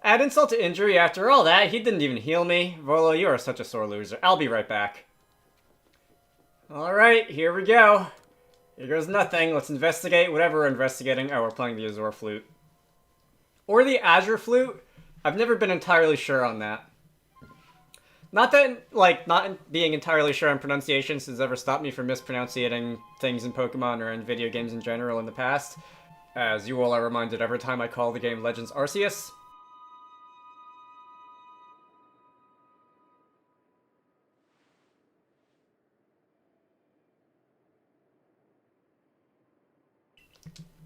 Add insult to injury, after all that, he didn't even heal me. Volo, you are such a sore loser. I'll be right back. Alright, here we go. Here goes nothing. Let's investigate whatever we're investigating. Oh, we're playing the Azure Flute. Or the Azure Flute? I've never been entirely sure on that. Not that, like, not being entirely sure on pronunciations has ever stopped me from mispronouncing things in Pokemon or in video games in general in the past. As you all are reminded every time I call the game Legends Arceus.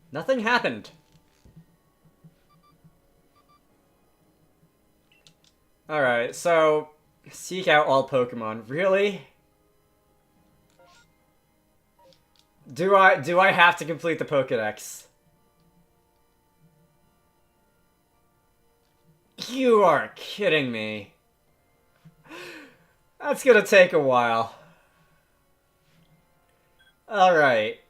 Nothing happened. Alright, so seek out all Pokemon. Really? Do I have to complete the Pokédex? You are kidding me. That's gonna take a while. Alright.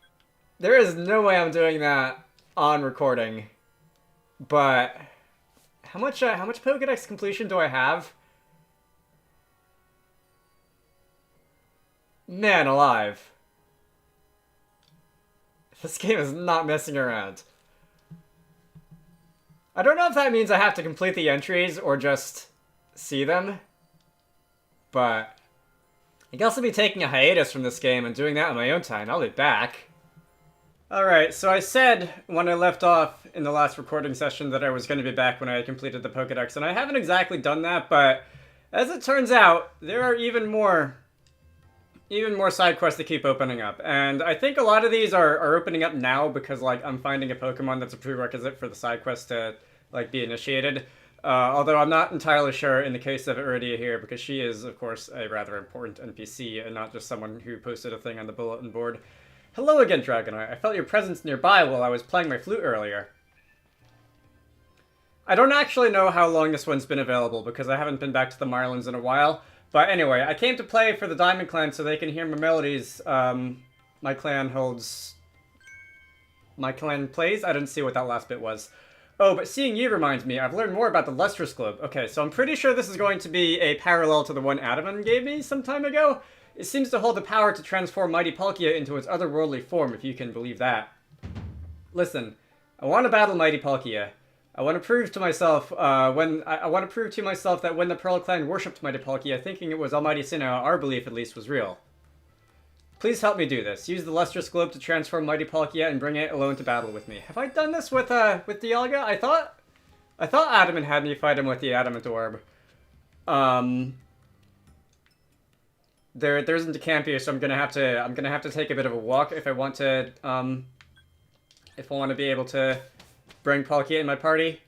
There is no way I'm doing that on recording. But how much Pokédex completion do I have? Man alive. This game is not messing around. I don't know if that means I have to complete the entries or just see them. But I guess I'll be taking a hiatus from this game and doing that on my own time. I'll be back. Alright, so I said when I left off in the last recording session that I was going to be back when I had completed the Pokédex, and I haven't exactly done that, but as it turns out, there are even more side quests that keep opening up. And I think a lot of these are opening up now because, like, I'm finding a Pokemon that's a prerequisite for the side quest to, like, be initiated. Although I'm not entirely sure in the case of Iridia here, because she is, of course, a rather important NPC and not just someone who posted a thing on the bulletin board. Hello again, Dragonite. I felt your presence nearby while I was playing my flute earlier. I don't actually know how long this one's been available, because I haven't been back to the Marlins in a while. But anyway, I came to play for the Diamond Clan so they can hear my melodies my clan plays. I didn't see what that last bit was. Oh, but seeing you reminds me, I've learned more about the Lustrous Globe. Okay, so I'm pretty sure this is going to be a parallel to the one Adaman gave me some time ago. It seems to hold the power to transform Mighty Palkia into its otherworldly form, if you can believe that. Listen, I want to battle Mighty Palkia. I want to prove to myself that when the Pearl Clan worshipped Mighty Palkia, thinking it was Almighty Sinnoh, our belief at least was real. Please help me do this. Use the Lustrous Globe to transform Mighty Palkia and bring it alone to battle with me. Have I done this with Dialga? I thought Adaman had me fight him with the Adamant Orb. There isn't a camp here, so I'm gonna have to take a bit of a walk if I want to be able to bring Palkia in my party.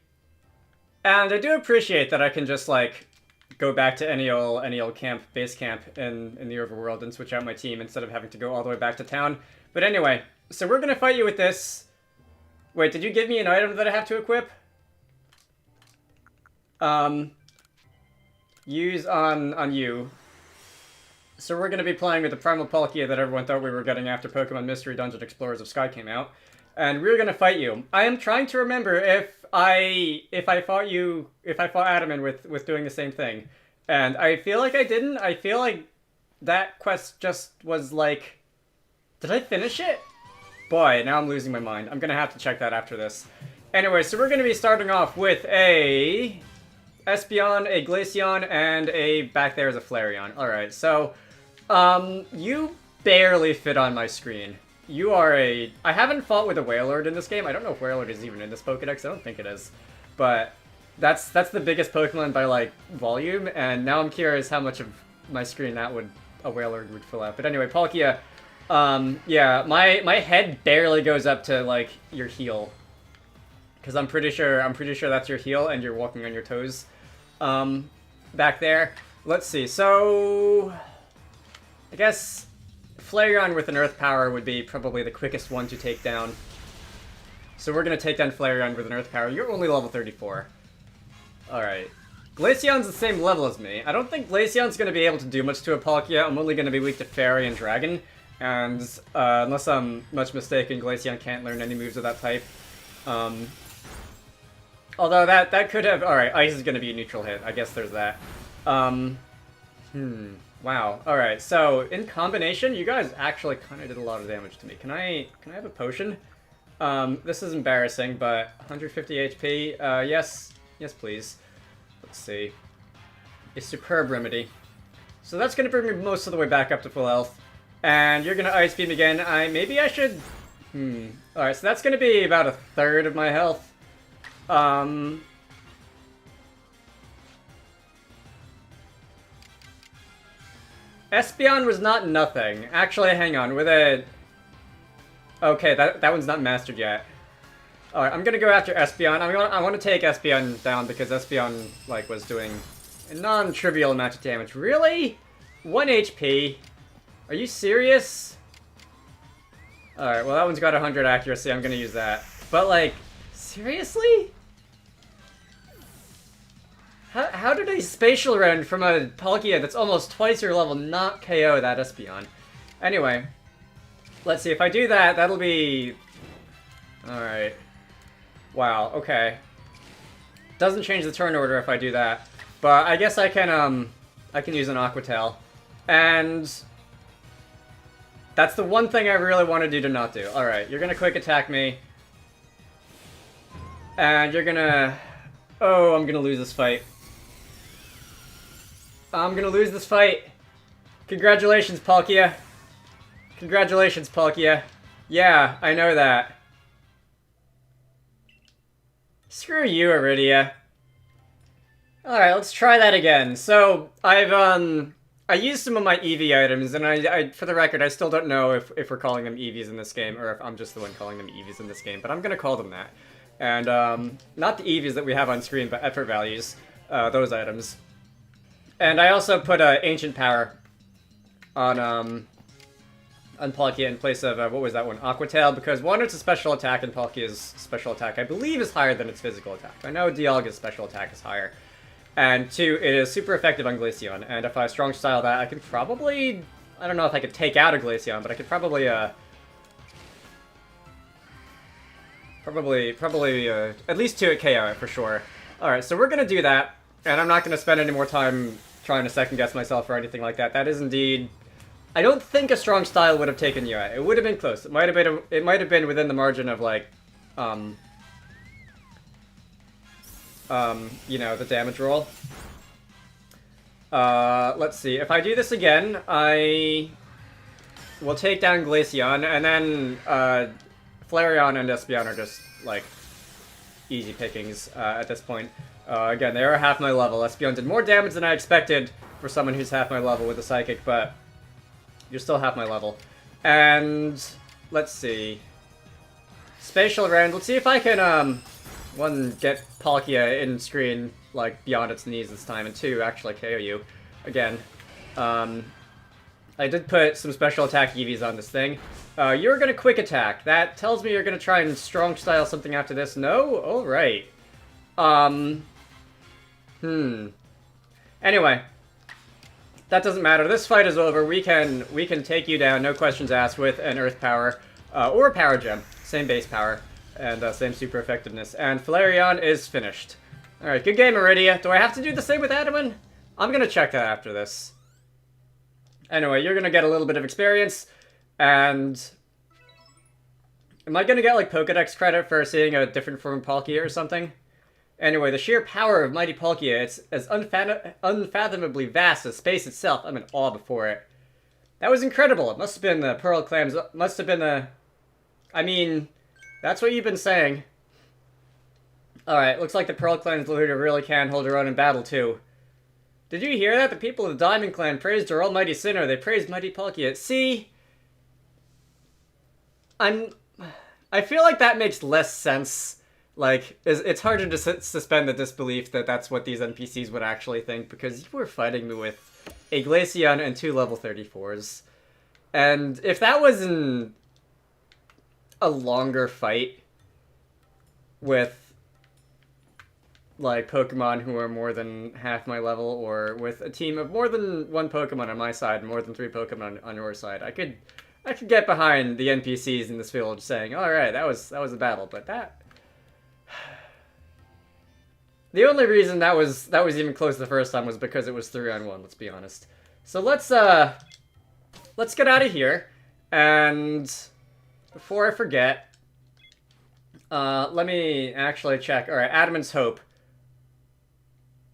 And I do appreciate that I can just, like, go back to any old base camp in the overworld and switch out my team instead of having to go all the way back to town. But anyway, so we're gonna fight you with this. Wait, did you give me an item that I have to equip? Use on you. So we're going to be playing with the Primal Palkia that everyone thought we were getting after Pokemon Mystery Dungeon Explorers of Sky came out. And we're going to fight you. I am trying to remember if I fought Adaman with doing the same thing. And I feel like I didn't. I feel like that quest just was like... Did I finish it? Boy, now I'm losing my mind. I'm going to have to check that after this. Anyway, so we're going to be starting off with a Espeon, a Glaceon, and back there is a Flareon. Alright, so... you barely fit on my screen. You are I haven't fought with a Wailord in this game. I don't know if Wailord is even in this Pokédex. I don't think it is. But that's the biggest Pokemon by, like, volume, and now I'm curious how much of my screen a Wailord would fill out. But anyway, Palkia, yeah, my head barely goes up to, like, your heel. Because I'm pretty sure that's your heel, and you're walking on your toes. Back there. Let's see, so... I guess Flareon with an Earth Power would be probably the quickest one to take down. So we're going to take down Flareon with an Earth Power. You're only level 34. Alright. Glaceon's the same level as me. I don't think Glaceon's going to be able to do much to a Palkia. I'm only going to be weak to Fairy and Dragon. And unless I'm much mistaken, Glaceon can't learn any moves of that type. Although that could have... Alright, ice is going to be a neutral hit. I guess there's that. Wow. Alright, so in combination, you guys actually kind of did a lot of damage to me. Can I have a potion? This is embarrassing, but 150 HP. Yes. Yes, please. Let's see. A superb remedy. So that's going to bring me most of the way back up to full health. And you're going to Ice Beam again. Maybe I should... Alright, so that's going to be about a third of my health. Espeon was not nothing. Actually, hang on. With a... Okay, that one's not mastered yet. Alright, I'm gonna go after Espeon. I want to take Espeon down because Espeon, like, was doing a non-trivial amount of damage. Really? 1 HP? Are you serious? Alright, well that one's got 100 accuracy. I'm gonna use that. But, like, seriously? How did a Spatial Rend from a Palkia that's almost twice your level not KO that Espeon? Anyway, let's see. If I do that, that'll be... Alright. Wow, okay. Doesn't change the turn order if I do that. But I guess I can use an Aqua Tail. And... that's the one thing I really want to do to not do. Alright, you're gonna quick attack me. And you're gonna... Oh, I'm gonna lose this fight. I'm gonna lose this fight. Congratulations, Palkia. Congratulations, Palkia. Yeah, I know that. Screw you, Iridia. Alright, let's try that again. So, I used some of my Eevee items, and I for the record, I still don't know if we're calling them Eevees in this game, or if I'm just the one calling them Eevees in this game, but I'm gonna call them that. And, not the Eevees that we have on screen, but effort values, those items. And I also put, Ancient Power on Palkia in place of, what was that one? Aqua Tail, because one, it's a special attack, and Palkia's special attack, I believe, is higher than its physical attack. I know Dialga's special attack is higher. And two, it is super effective on Glaceon, and if I strong style that, I could probably... I don't know if I could take out a Glaceon, but I could probably, at least 2 at KO it, for sure. Alright, so we're gonna do that, and I'm not gonna spend any more time trying to second-guess myself or anything like that. That is indeed... I don't think a strong style would have taken you out. It would have been close. It might have been within the margin of, like, you know, the damage roll. Let's see. If I do this again, I will take down Glaceon, and then, Flareon and Espeon are just, like, easy pickings, at this point. Again, they are half my level. Espeon did more damage than I expected for someone who's half my level with a Psychic, but you're still half my level. And, let's see. Spatial Rend. Let's see if I can, one, get Palkia in screen, like, beyond its knees this time, and two, actually KO you. Again. I did put some special attack Eevees on this thing. You're gonna quick attack. That tells me you're gonna try and strong style something after this. No? Alright. Anyway. That doesn't matter. This fight is over. We can take you down, no questions asked, with an Earth Power, or a Power Gem. Same base power, and same super effectiveness. And Flareon is finished. Alright, good game, Iridia. Do I have to do the same with Adaman? I'm gonna check that after this. Anyway, you're gonna get a little bit of experience, and... am I gonna get, like, Pokedex credit for seeing a different form of Palkia or something? Anyway, the sheer power of Mighty Palkia, it's as unfathomably vast as space itself. I'm in awe before it. That was incredible. It must have been the Pearl Clams, must have been the... I mean, that's what you've been saying. Alright, looks like the Pearl Clan's leader really can hold her own in battle, too. Did you hear that? The people of the Diamond Clan praised her almighty sinner. They praised Mighty Palkia. See? I feel like that makes less sense. Like, it's harder to suspend the disbelief that that's what these NPCs would actually think, because you were fighting me with a Glaceon and 2 level 34s. And if that was a longer fight with, like, Pokemon who are more than half my level, or with a team of more than 1 Pokemon on my side, more than 3 Pokemon on your side, I could get behind the NPCs in this village saying, alright, that was a battle, but that... The only reason that was even close the first time was because it was 3-on-1, let's be honest. So let's get out of here. And before I forget, let me actually check. Alright, Adaman's Hope.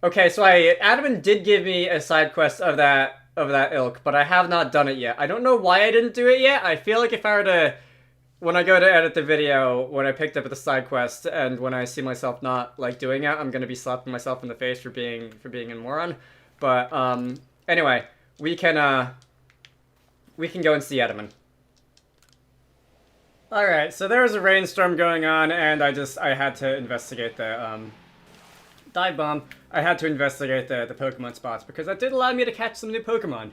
Okay, so Adaman did give me a side quest of that ilk, but I have not done it yet. I don't know why I didn't do it yet. I feel like if I were to, when I go to edit the video, when I picked up the side quest, and when I see myself not like doing it, I'm gonna be slapping myself in the face for being a moron. But anyway, we can go and see Adaman. All right, so there was a rainstorm going on, and I had to investigate the dive bomb. I had to investigate the Pokemon spots because that did allow me to catch some new Pokemon,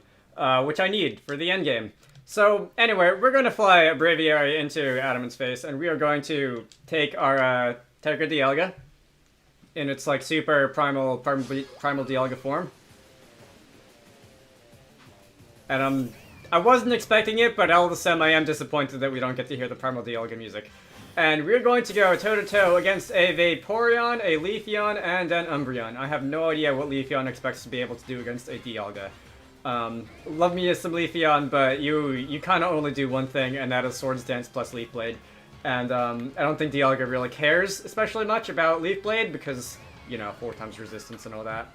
which I need for the end game. So anyway, we're going to fly a Braviary into Adaman's face, and we are going to take our Tegra Dialga in its like super primal Dialga form. And I wasn't expecting it, but all of a sudden I am disappointed that we don't get to hear the primal Dialga music. And we're going to go toe-to-toe against a Vaporeon, a Leafeon, and an Umbreon. I have no idea what Leafeon expects to be able to do against a Dialga. Love me as some Leafeon, but you kind of only do one thing, and that is Swords Dance plus Leaf Blade. And I don't think Dialga really cares especially much about Leaf Blade because, you know, 4 times resistance and all that.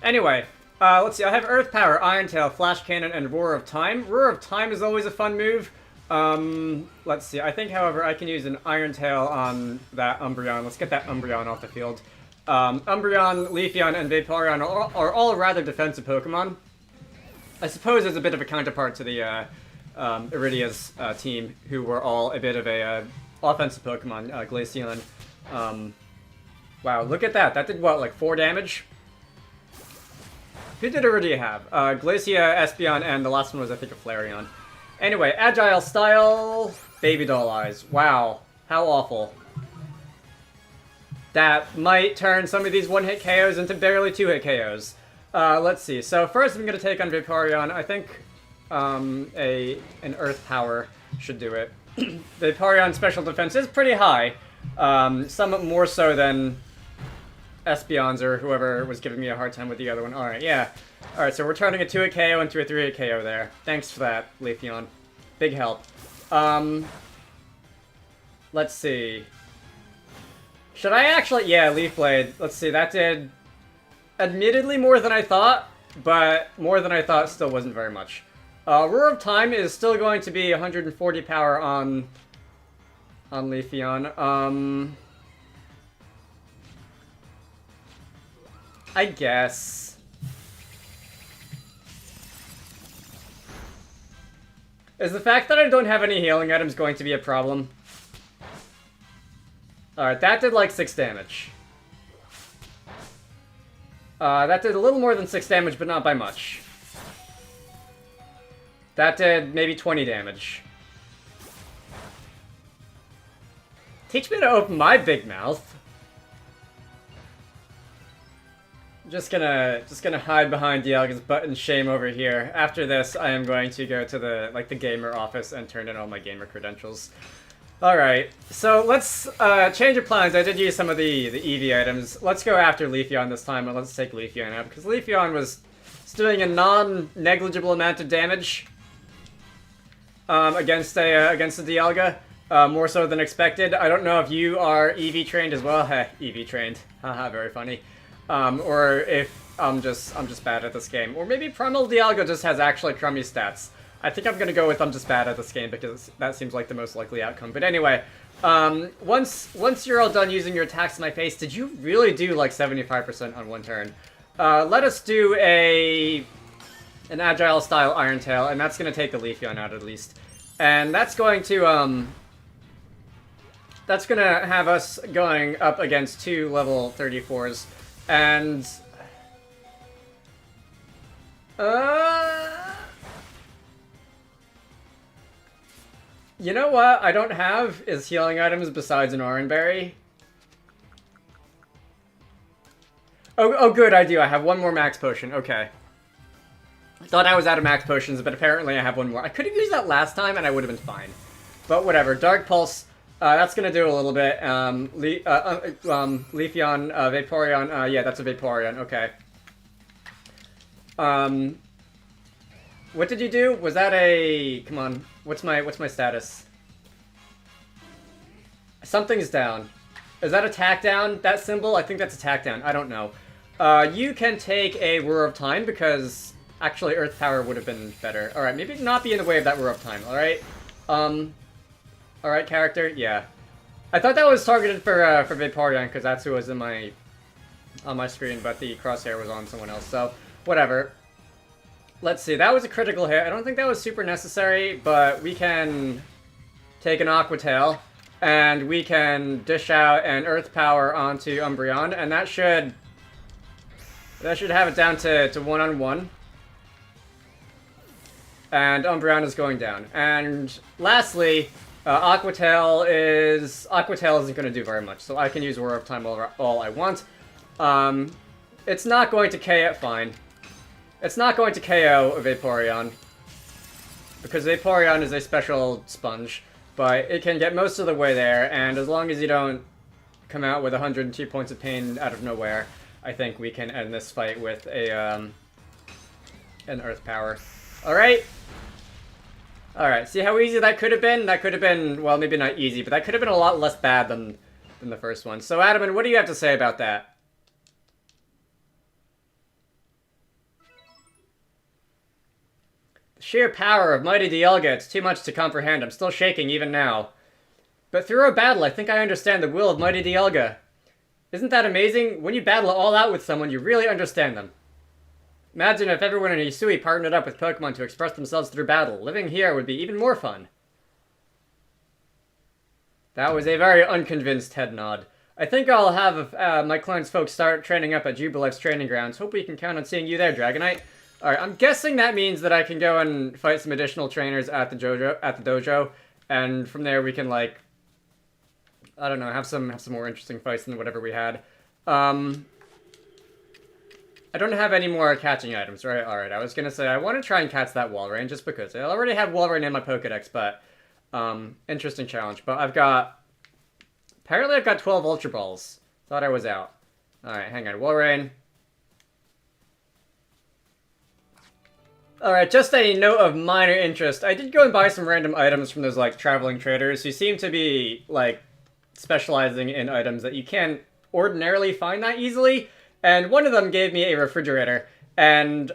Anyway, let's see. I have Earth Power, Iron Tail, Flash Cannon, and Roar of Time. Roar of Time is always a fun move. Let's see. I think, however, I can use an Iron Tail on that Umbreon. Let's get that Umbreon off the field. Umbreon, Leafeon, and Vaporeon are all rather defensive Pokemon. I suppose as a bit of a counterpart to the Iridia's team, who were all a bit of a offensive Pokemon, Glaceon. Wow, look at that. That did what, like 4 damage? Who did Iridia have? Glacia, Espeon, and the last one was, I think, a Flareon. Anyway, Agile Style, Baby Doll Eyes. Wow, how awful. That might turn some of these one-hit KOs into barely 2-hit KOs. Let's see. So first I'm going to take on Vaporeon. I think an Earth Power should do it. Vaporeon's special defense is pretty high. Somewhat more so than Espeon's or whoever was giving me a hard time with the other one. Alright, yeah. Alright, so we're turning a 2-hit KO into a 3-hit KO there. Thanks for that, Leafeon. Big help. Let's see. Should I actually... Yeah, Leaf Blade. Let's see, that did admittedly more than I thought, but more than I thought still wasn't very much. Roar of Time is still going to be 140 power on Leafeon. I guess. Is the fact that I don't have any healing items going to be a problem? Alright, that did like 6 damage. That did a little more than 6 damage, but not by much. That did maybe 20 damage. Teach me to open my big mouth. Just gonna hide behind Dialga's butt in shame over here. After this, I am going to go to the gamer office and turn in all my gamer credentials. Alright, so let's change of plans. I did use some of the EV items. Let's go after Leafeon this time, and let's take Leafeon out, because Leafeon was doing a non-negligible amount of damage against a Dialga, more so than expected. I don't know if you are EV trained as well. Heh, EV trained. Haha, very funny. Or if I'm just bad at this game. Or maybe Primal Dialga just has actually crummy stats. I think I'm gonna go with I'm just bad at this game because that seems like the most likely outcome. But anyway, once you're all done using your attacks in my face, did you really do like 75% on one turn? Let us do an Agile style Iron Tail, and that's gonna take the Leafeon out at least. And that's going to that's gonna have us going up against 2 level 34s. And you know what I don't have is healing items besides an Oranberry. Oh good, I do. I have one more max potion. Okay. Thought I was out of max potions, but apparently I have one more. I could have used that last time and I would have been fine. But whatever. Dark Pulse. That's gonna do a little bit. Leafeon, Vaporeon. Yeah, that's a Vaporeon. Okay. What did you do? Was that a? Come on. What's my status? Something's down. Is that attack down? That symbol? I think that's attack down. I don't know. You can take a Roar of Time because actually Earth Power would have been better. All right, maybe not be in the way of that Roar of Time. All right. All right, character. Yeah. I thought that was targeted for Vaporeon because that's who was in my on my screen, but the crosshair was on someone else. So whatever. Let's see. That was a critical hit. I don't think that was super necessary, but we can take an Aqua Tail. And we can dish out an Earth Power onto Umbreon, and that should have it down to 1-on-1. And Umbreon is going down. And lastly, Aqua Tail isn't going to do very much, so I can use Roar of Time all I want. It's not going to KO it, fine. It's not going to KO a Vaporeon, because Vaporeon is a special sponge. But it can get most of the way there, and as long as you don't come out with 102 points of pain out of nowhere, I think we can end this fight with a an Earth Power. Alright? Alright, see how easy that could have been? That could have been, well, maybe not easy, but that could have been a lot less bad than the first one. So, Adaman, what do you have to say about that? Sheer power of Mighty Dialga, it's too much to comprehend. I'm still shaking even now. But through a battle, I think I understand the will of Mighty Dialga. Isn't that amazing? When you battle all out with someone, you really understand them. Imagine if everyone in Hisui partnered up with Pokemon to express themselves through battle. Living here would be even more fun. That was a very unconvinced head nod. I think I'll have my clone's folks start training up at Jubilife's training grounds. Hope we can count on seeing you there, Dragonite. Alright, I'm guessing that means that I can go and fight some additional trainers at the dojo, and from there we can, like, I don't know, have some more interesting fights than whatever we had. I don't have any more catching items, right? Alright, I was gonna say, I want to try and catch that Walrein, just because. I already have Walrein in my Pokedex, but, interesting challenge. But apparently I've got 12 Ultra Balls. Thought I was out. Alright, hang on, Walrein. Alright, just a note of minor interest. I did go and buy some random items from those, like, traveling traders who seem to be, like, specializing in items that you can't ordinarily find that easily. And one of them gave me a refrigerator. And,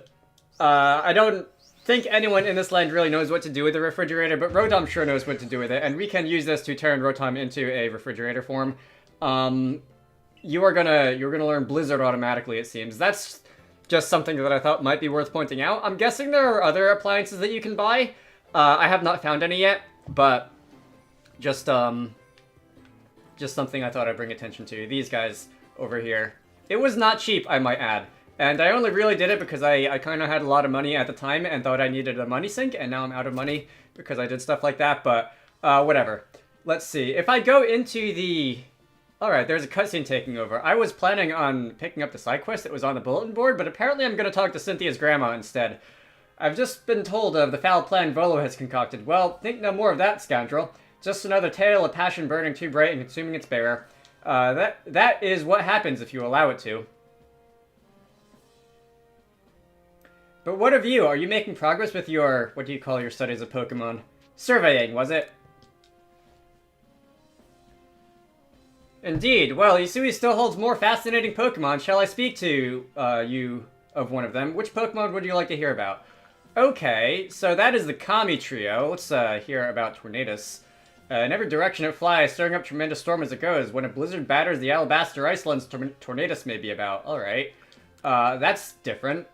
I don't think anyone in this land really knows what to do with the refrigerator, but Rotom sure knows what to do with it. And we can use this to turn Rotom into a refrigerator form. You're gonna learn Blizzard automatically, it seems. That's just something that I thought might be worth pointing out. I'm guessing there are other appliances that you can buy. I have not found any yet, but just something I thought I'd bring attention to. These guys over here. It was not cheap, I might add. And I only really did it because I kind of had a lot of money at the time and thought I needed a money sink, and now I'm out of money because I did stuff like that, but whatever. Let's see. If I go into the... Alright, there's a cutscene taking over. I was planning on picking up the side quest that was on the bulletin board, but apparently I'm going to talk to Cynthia's grandma instead. I've just been told of the foul plan Volo has concocted. Well, think no more of that, scoundrel. Just another tale of passion burning too bright and consuming its bearer. That is what happens if you allow it to. But what of you? Are you making progress with your, what do you call your studies of Pokemon? Surveying, was it? Indeed. Well, Hisui still holds more fascinating Pokemon. Shall I speak to you of one of them? Which Pokemon would you like to hear about? Okay, so that is the Kami trio. Let's hear about Tornadus. In every direction it flies, stirring up tremendous storm as it goes. When a blizzard batters the alabaster icelands, Tornadus may be about. Alright. That's different.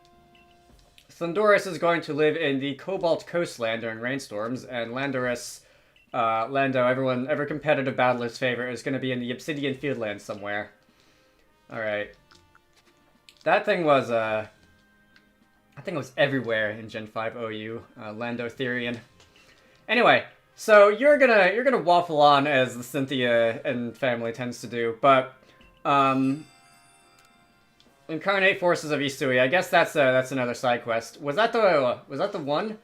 Thunderous is going to live in the Cobalt Coastland during rainstorms, and Landorus... Lando, every competitive battler's favorite, is going to be in the Obsidian Fieldlands somewhere. Alright. That thing was, I think it was everywhere in Gen 5 OU, Lando Therian. Anyway, so you're gonna waffle on as the Cynthia and family tends to do, but, Incarnate Forces of Hisui, I guess that's another side quest. Was that the one?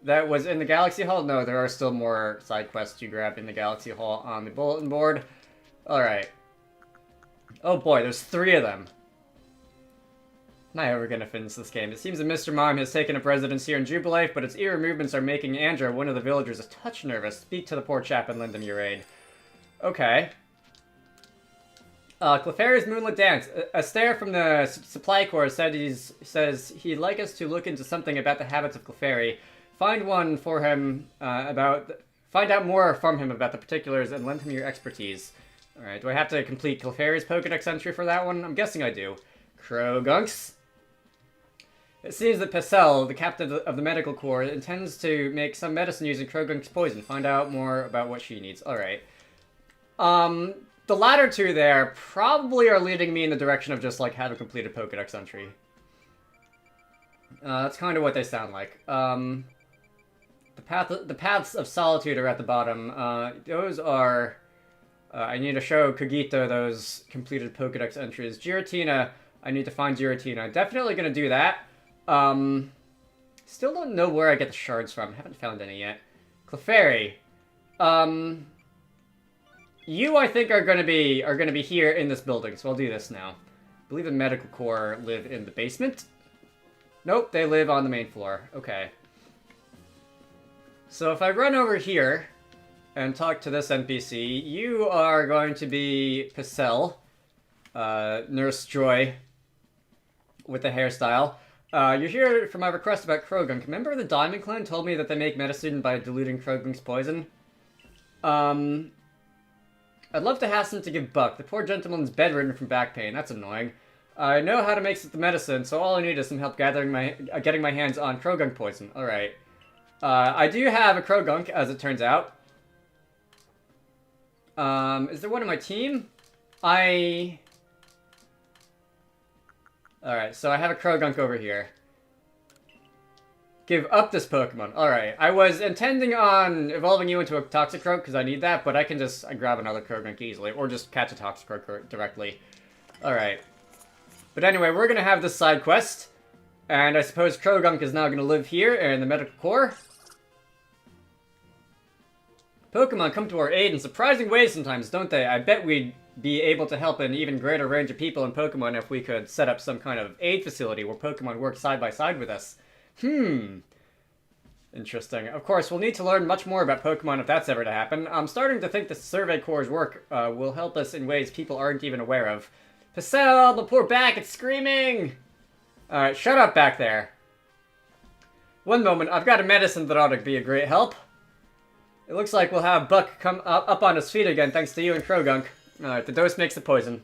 that was in the Galaxy Hall? No, there are still more side quests you grab in the Galaxy Hall on the bulletin board. Alright. Oh boy, there's 3 of them. Not ever gonna finish this game. It seems that Mr. Mime has taken up residence here in Jubilife, but its eerie movements are making Andrew, one of the villagers, a touch nervous. Speak to the poor chap and lend him your aid. Okay. Clefairy's Moonlit Dance. A stare from the Supply Corps says he'd like us to look into something about the habits of Clefairy. Find one for him find out more from him about the particulars and lend him your expertise. Alright, do I have to complete Clefairy's Pokedex entry for that one? I'm guessing I do. Crogunks. It seems that Pessel, the captain of the medical corps, intends to make some medicine using Crogunk's poison. Find out more about what she needs. Alright. The latter 2 there probably are leading me in the direction of just, like, have a completed Pokedex entry. That's kind of what they sound like. The Paths of Solitude are at the bottom. Those are... I need to show Kogito those completed Pokedex entries. Giratina, I need to find Giratina. Definitely gonna do that. Still don't know where I get the shards from. Haven't found any yet. Clefairy. You, I think, are gonna be here in this building, so I'll do this now. I believe the medical corps live in the basement. Nope, they live on the main floor. Okay. So if I run over here and talk to this NPC, you are going to be Pessel, Nurse Joy, with the hairstyle. You're here for my request about Krogunk. Remember the Diamond Clan told me that they make medicine by diluting Krogunk's poison? I'd love to hasten to give Buck. The poor gentleman's bedridden from back pain. That's annoying. I know how to make the medicine, so all I need is some help getting my hands on Krogunk poison. Alright. I do have a Krogunk, as it turns out. Is there one on my team? Alright, so I have a Krogunk over here. Give up this Pokemon. Alright, I was intending on evolving you into a Toxicroak because I need that, but I can just grab another Krogunk easily, or just catch a Toxicroak directly. Alright. But anyway, we're gonna have this side quest, and I suppose Krogunk is now gonna live here in the Medical Corps. Pokemon come to our aid in surprising ways sometimes, don't they? I bet we'd be able to help an even greater range of people in Pokemon if we could set up some kind of aid facility where Pokemon work side by side with us. Interesting. Of course, we'll need to learn much more about Pokemon if that's ever to happen. I'm starting to think the Survey Corps' work will help us in ways people aren't even aware of. Pessel, the poor back, it's screaming! Alright, shut up back there. One moment, I've got a medicine that ought to be a great help. It looks like we'll have Buck come up on his feet again thanks to you and Krogunk. Alright, the dose makes the poison.